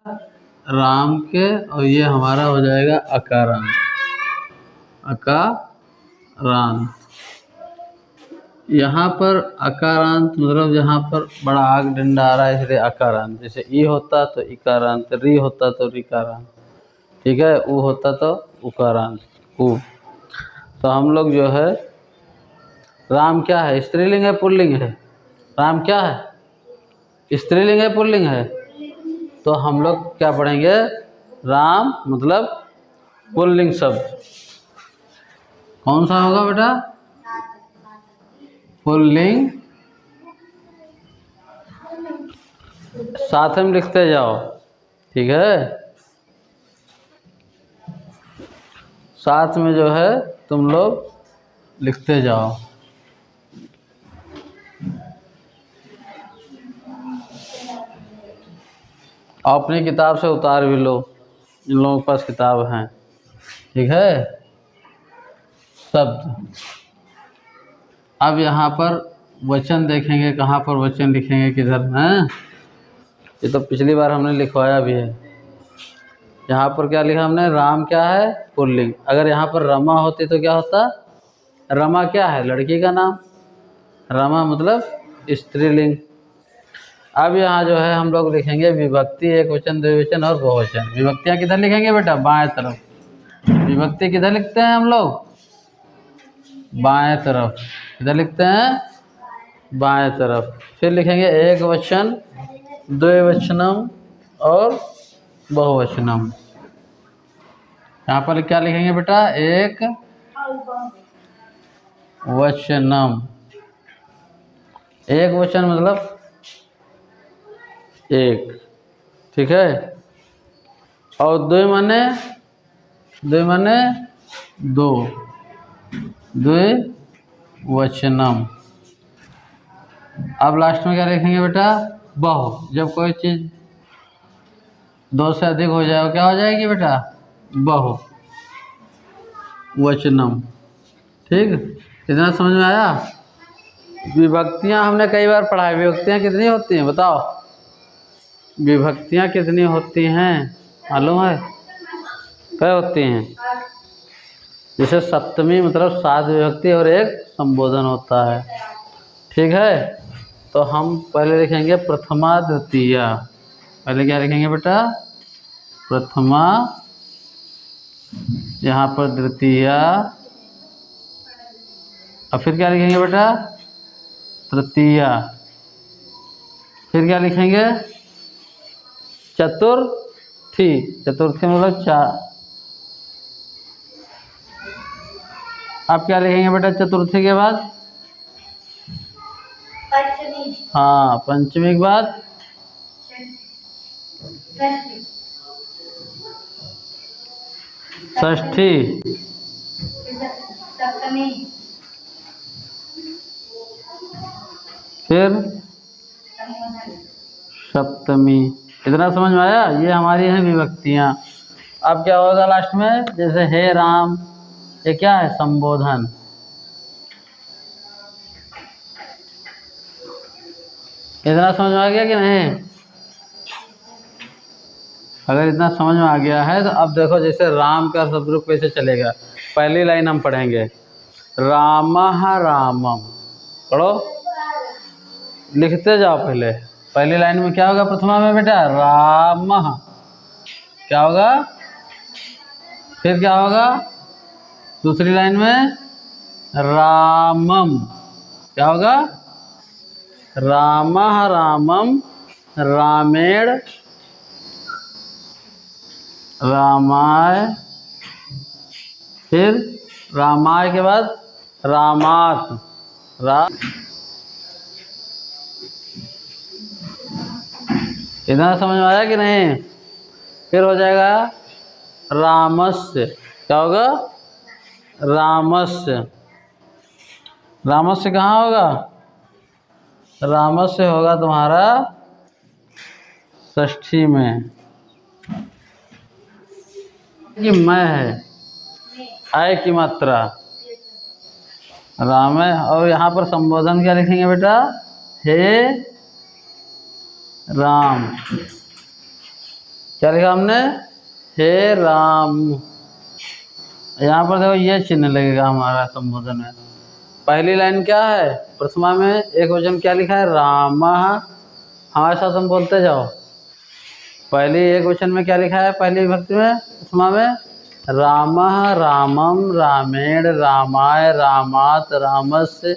राम के, और ये हमारा हो जाएगा अकारांत। अकारांत यहाँ पर अकारांत मतलब यहाँ पर बड़ा आग डंडा आ रहा है इसलिए अकारांत। जैसे ई होता तो इकारांत, री होता तो रिकारांत, ठीक है, ऊ होता तो उकारांत, ऊ। तो हम लोग जो है, राम क्या है, स्त्रीलिंग है पुल्लिंग है? राम क्या है, स्त्रीलिंग है पुल्लिंग है? तो हम लोग क्या पढ़ेंगे, राम मतलब पुल्लिंग शब्द कौन सा होगा बेटा, पुल्लिंग। साथ में लिखते जाओ, ठीक है, साथ में जो है तुम लोग लिखते जाओ। अपनी किताब से उतार भी लो, इन लोगों के पास किताब हैं, ठीक है। शब्द, अब यहाँ पर वचन देखेंगे, कहाँ पर वचन लिखेंगे, किधर हैं? ये तो पिछली बार हमने लिखवाया भी है। यहाँ पर क्या लिखा हमने, राम क्या है, पुल्लिंग। अगर यहाँ पर रमा होती तो क्या होता, रमा क्या है, लड़की का नाम, रमा मतलब स्त्रीलिंग। अब यहाँ जो है हम लोग लिखेंगे विभक्ति, एक वचन, द्विवचन और बहुवचन। विभक्तियाँ किधर लिखेंगे बेटा, बाएं तरफ। विभक्ति किधर लिखते हैं हम लोग, बाएं तरफ। किधर लिखते हैं, बाएं तरफ। फिर लिखेंगे एक वचन, द्विवचनम और बहुवचनम। यहाँ पर क्या लिखेंगे बेटा, एक वचनम। एक वचन मतलब एक, ठीक है। और द्वि माने, द्वि माने दो, द्विवचनम। अब लास्ट में क्या लिखेंगे बेटा, बहु। जब कोई चीज़ दो से अधिक हो जाए क्या हो जाएगी बेटा, बहु वचनम, ठीक। इतना समझ में आया। विभक्तियाँ हमने कई बार पढ़ा है। विभक्तियाँ कितनी होती हैं बताओ, विभक्तियाँ कितनी होती हैं मालूम है, क्या होती हैं? जैसे सप्तमी मतलब 7 विभक्ति और एक संबोधन होता है, ठीक है। तो हम पहले लिखेंगे प्रथमा द्वितीया। पहले क्या लिखेंगे बेटा, प्रथमा, यहाँ पर द्वितीया, और फिर क्या लिखेंगे बेटा, तृतीया। फिर क्या लिखेंगे, चतुर्थी। चतुर्थी मतलब 4। आप क्या लिखेंगे बेटा चतुर्थी के बाद, पंचमी। हाँ, पंचमी के बाद षष्ठी, सप्तमी, फिर सप्तमी। इतना समझ में आया। ये हमारी हैं विभक्तियाँ। अब क्या होगा लास्ट में, जैसे हे राम, ये क्या है, संबोधन। इतना समझ में आ गया कि नहीं? अगर इतना समझ में आ गया है तो अब देखो, जैसे राम का शब्द रूप कैसे चलेगा। पहली लाइन हम पढ़ेंगे, रामः रामम। पढ़ो, लिखते जाओ। पहली लाइन में क्या होगा, प्रथमा में बेटा रामः, क्या होगा, फिर क्या होगा, दूसरी लाइन में रामम, क्या होगा, रामः रामम, रामेण, रामाय, फिर रामाय के बाद रामात, इतना समझ में आया कि नहीं? फिर हो जाएगा रामस्य, क्या होगा, रामस्य। रामस्य कहाँ होगा, रामस्य होगा तुम्हारा षष्ठी में। कि मैं है, आय की मात्रा, राम है। और यहाँ पर संबोधन क्या लिखेंगे बेटा, हे राम, क्या लिखा हमने? हे राम। यहाँ पर देखो ये चिन्ह लगेगा हमारा संबोधन में। पहली लाइन क्या है? प्रथमा में एक वचन क्या लिखा है? रामः। हमारे साथ हम बोलते जाओ। पहली एक वचन में क्या लिखा है? पहली विभक्ति में प्रथमा में रामः, रामम, रामेण, रामाय, रामात, रामस्य,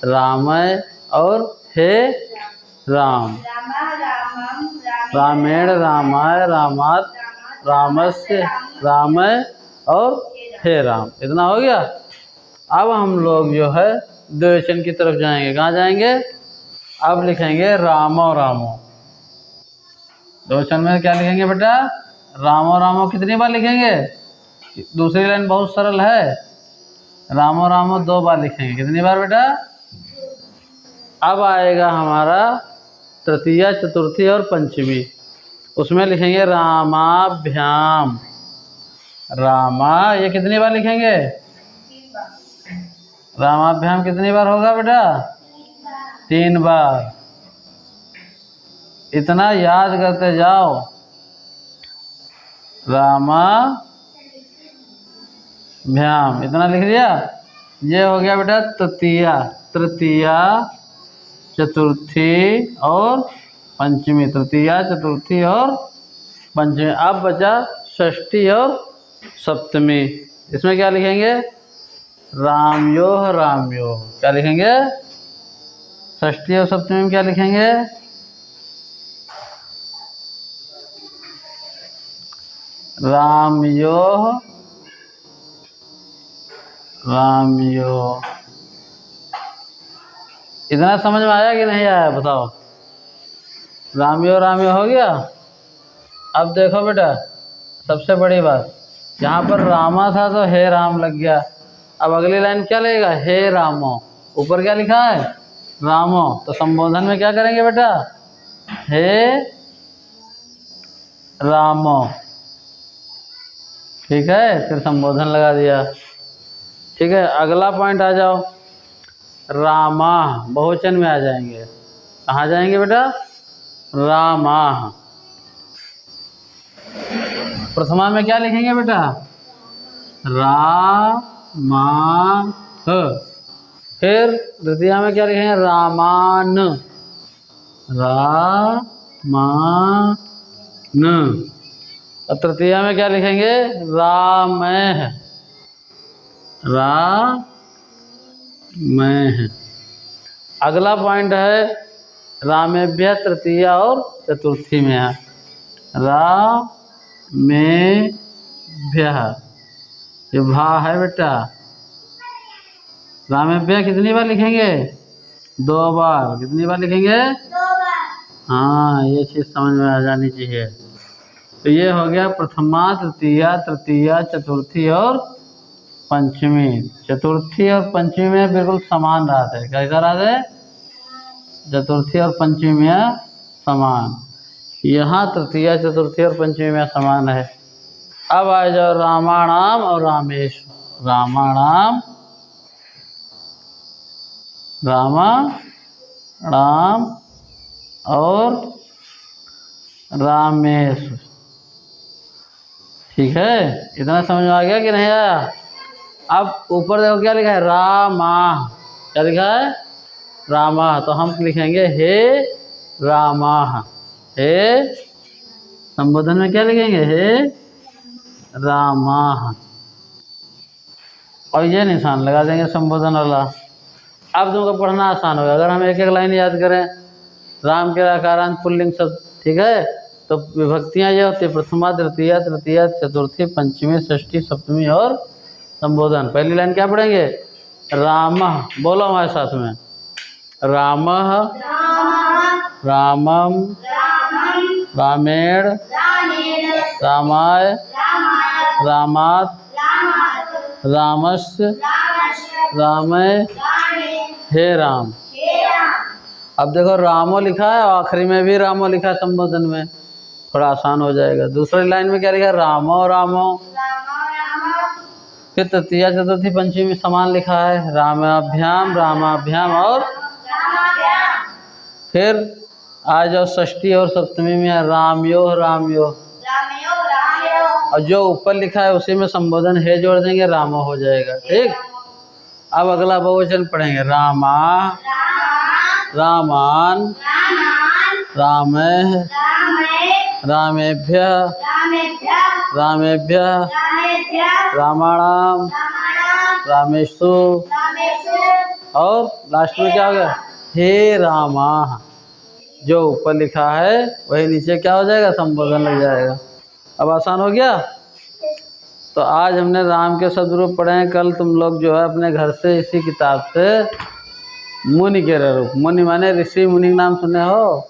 रामय और हे राम। रामेण, रामाय, रामात, रामस्य, रामय और हे राम। इतना हो गया। अब हम लोग जो है द्विवचन की तरफ जाएंगे। कहाँ जाएंगे? अब लिखेंगे रामो रामो। द्विवचन में क्या लिखेंगे बेटा? रामो रामो। कितनी बार लिखेंगे? दूसरी लाइन बहुत सरल है। रामो रामो 2 बार लिखेंगे। कितनी बार बेटा? अब आएगा हमारा तृतीया, चतुर्थी और पंचमी। उसमें लिखेंगे रामाभ्याम। रामा, ये कितनी बार लिखेंगे? रामाभ्याम कितनी बार होगा बेटा? 3 बार। इतना याद करते जाओ। रामाभ्याम इतना लिख दिया। ये हो गया बेटा तृतीया, तृतीया, चतुर्थी और पंचमी। तृतीया, चतुर्थी और पंचमी। अब बचा षष्ठी और सप्तमी। इसमें क्या लिखेंगे? रामयोः रामयोः। क्या लिखेंगे? षष्ठी और सप्तमी में क्या लिखेंगे? रामयोः रामयोः। इतना समझ में आया कि नहीं आया बताओ? रामयोः रामयोः हो गया। अब देखो बेटा, सबसे बड़ी बात, यहाँ पर रामा था तो हे राम लग गया। अब अगली लाइन क्या लगेगा? हे रामो। ऊपर क्या लिखा है? रामो। तो संबोधन में क्या करेंगे बेटा? हे रामो। ठीक है, फिर संबोधन लगा दिया। ठीक है, अगला पॉइंट आ जाओ। रामा बहुवचन में आ जाएंगे। कहाँ जाएंगे बेटा? रामा। प्रथमा में क्या लिखेंगे बेटा? रामा। फिर द्वितीया में क्या लिखेंगे? रामान। रामान। और तृतीया में क्या लिखेंगे? रामः। रामः। अगला पॉइंट है रामेभ्यः तृतीया और चतुर्थी में है। रामेभ्यः, ये भा है बेटा। रामेभ्यः कितनी बार लिखेंगे? 2 बार। कितनी बार लिखेंगे? 2 बार। हाँ, ये चीज़ समझ में आ जानी चाहिए। तो ये हो गया प्रथमा, तृतीया, तृतीया, चतुर्थी और पंचमी। चतुर्थी और पंचमी में बिल्कुल समान रहते हैं। कैसा रहते हैं? चतुर्थी और पंचमी में समान। यहाँ तृतीया, चतुर्थी और पंचमी में समान है। अब आ जाओ रामाणाम और रामेश। रामाणाम, राम और रामेश। ठीक है, इतना समझ में आ गया कि नहीं आया? अब ऊपर देखो क्या लिखा है? रामा। क्या लिखा है? रामा। तो हम लिखेंगे हे रामा। हे संबोधन में क्या लिखेंगे? हे रामा। और ये निशान लगा देंगे संबोधन वाला। अब तुमको पढ़ना आसान होगा अगर हम एक एक लाइन याद करें। राम के आकारांत पुल्लिंग शब्द। ठीक है, तो विभक्तियाँ ये होती है प्रथमा, द्वितीया, तृतीया, चतुर्थी, पंचमी, षष्ठी, सप्तमी और संबोधन। पहली लाइन क्या पढ़ेंगे? रामः। बोलो हमारे साथ में। रामः, रामम, रामेण, रामाय, रामात, रामस्य, रामय, हे राम। अब देखो रामो लिखा है और आखिरी में भी रामो लिखा है संबोधन में, थोड़ा आसान हो जाएगा। दूसरी लाइन में क्या लिखा है? रामो रामो। फिर तृतीया, चतुर्थी, पंचमी में समान लिखा है रामाभ्याम, रामाभ्याम और फिर आ जाओ षष्ठी और सप्तमी में रामयोः रामयोः। और जो ऊपर लिखा है उसी में संबोधन है जोड़ देंगे, रामो हो जाएगा। ठीक, अब अगला बहुवचन पढ़ेंगे। रामा, रामान, रामे, रामेभ्य, रामेभ्य, रामाणाम, रामेषु, और लास्ट में क्या हो गया, हे रामा। जो ऊपर लिखा है वही नीचे क्या हो जाएगा, संबोधन लग जाएगा। अब आसान हो गया। तो आज हमने राम के शब्द रूप पढ़े हैं। कल तुम लोग जो है अपने घर से इसी किताब से मुनि के रूप, मुनि माने ऋषि मुनि का नाम सुने हो,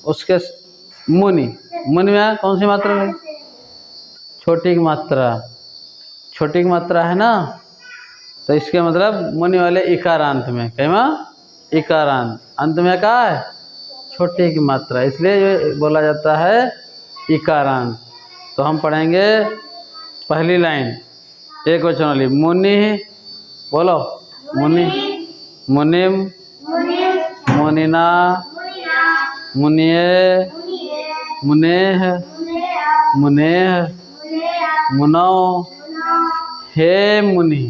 उसके मुनि, मुनि में कौन सी मात्रा है, छोटी की मात्रा, छोटी की मात्रा है ना, तो इसके मतलब मुनि वाले इकारांत में, कहमा इकारांत, अंत में क्या है, छोटी की मात्रा, इसलिए ये बोला जाता है इकारांत। तो हम पढ़ेंगे पहली लाइन एक वचन वाली, मुनि, बोलो मुनि, मुनिम, मुनिना, मुनिये, मुनेह, मुनेह, मुनौ, हे मुनि।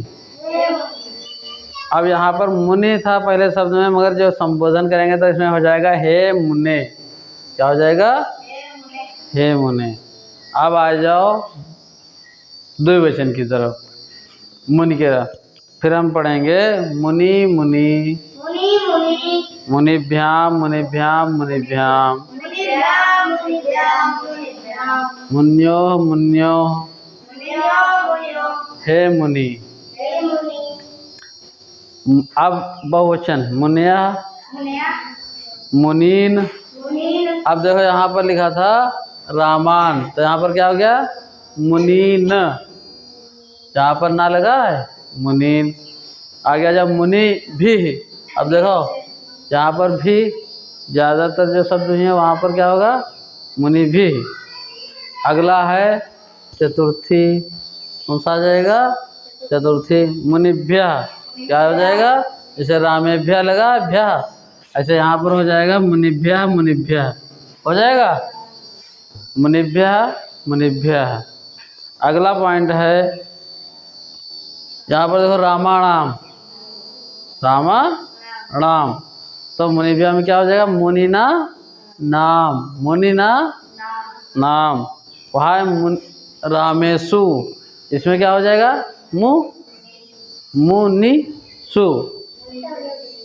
अब यहाँ पर मुनि था पहले शब्द में, मगर जो संबोधन करेंगे तो इसमें हो जाएगा हे मुने। क्या हो जाएगा, हे मुने। अब आ जाओ द्विवचन की तरफ, मुनि के, फिर हम पढ़ेंगे मुनि, मुनि, मुनिभ्याम, मुनिभ्याम, मुनिभ्याम, मुन्यो, मुन्यो, हे मुनि। अब बहुवचन मुनिया, मुनीन। अब देखो यहाँ पर लिखा था रामान, तो यहाँ पर क्या हो गया, मुनीन, यहाँ पर ना लगा है मुनीन। आ गया जब मुनि भी, अब देखो यहाँ पर भी ज़्यादातर जो शब्द हुए हैं वहाँ पर क्या होगा, मुनि भी। अगला है चतुर्थी, कौन सा आ जाएगा, चतुर्थी, मुनिभ्या, क्या हो जाएगा, जैसे रामेभ्या लगा भ्या, ऐसे यहाँ पर हो जाएगा मुनिभ्या, मुनिभ्या हो जाएगा, मुनिभ्या, मुनिभ्या। अगला पॉइंट है यहाँ पर देखो रामाणाम, रामाणाम, तो मुनिभ्या में क्या हो जाएगा, मुनिना नाम, मुनिना नाम। वहाँ है रामेशु, इसमें क्या हो जाएगा, मुनिसु।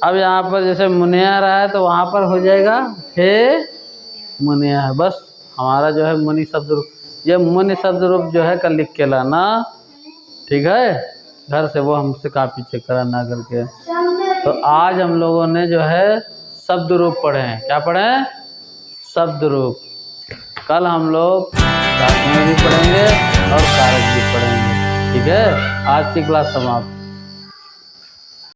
अब यहाँ पर जैसे मुनिया रहा है तो वहाँ पर हो जाएगा हे मुनिया है। बस हमारा जो है मुनि शब्द रूप, ये मुनि शब्द रूप जो है कल लिख के लाना, ठीक है, घर से वो हमसे कापी चेक कराना करके। तो आज हम लोगों ने जो है शब्द रूप पढ़े हैं, क्या पढ़े हैं, शब्द रूप। कल हम लोग में भी पढ़ेंगे और कारक भी पढ़ेंगे, ठीक है। आज की क्लास समाप्त।